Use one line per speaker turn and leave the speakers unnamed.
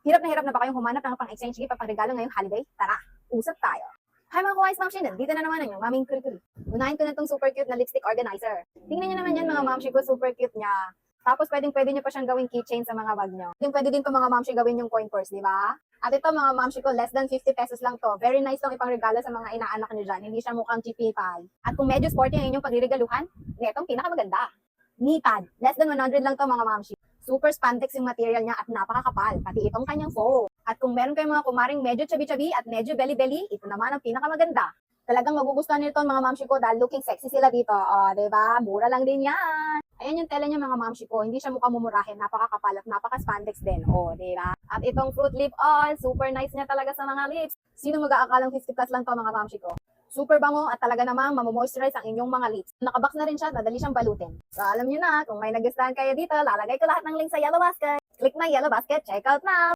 Hirap na ba kayong humanap ng pang-exchange gift at pang-regalo ngayong holiday? Tara, usap tayo. Hi mga kuwais, Ma'am Shin, dito na naman ang inyong maming kuri-kuri. Unahin ko na itong super cute na lipstick organizer. Tingnan nyo naman yan mga mamshi ko, super cute niya. Tapos pwede nyo pa siyang gawing keychain sa mga bag nyo. Pwede din po mga mamshi gawin yung coin purse, di ba? At ito mga mamshi ko, less than 50 pesos lang to. Very nice tong ipang-regalo sa mga inaanak nyo dyan. Hindi siya mukhang cheapy pal. At kung medyo sporty ang inyong pagriregaluhan, netong pinakamaganda. Knee pad, less than 100 lang to mga mamshi. Super spandex yung material niya at napakakapal, pati itong kanyang foam. At kung meron kayong mga kumaring medyo chubby-chubby at medyo belly-belly, ito naman ang pinakamaganda. Talagang magugustuhan nito mga mamshi ko dahil looking sexy sila dito. O, diba? Mura lang din yan. Ayan yung tela niya mga mamshi ko. Hindi siya mukhang mumurahin. Napakakapal at napaka-spandex din. O, diba? At itong fruit lip oil, super nice niya talaga sa mga lips. Sino mag-aakalang 50 plus lang to mga mamshi ko? Super bango at talaga namang mamomoisturize ang inyong mga lips. Nakabox na rin siya, madali siyang balutin. So alam niyo na, kung may nagustuhan kayo dito, lalagay ko lahat ng link sa Yellow Basket. Click my Yellow Basket, check out now!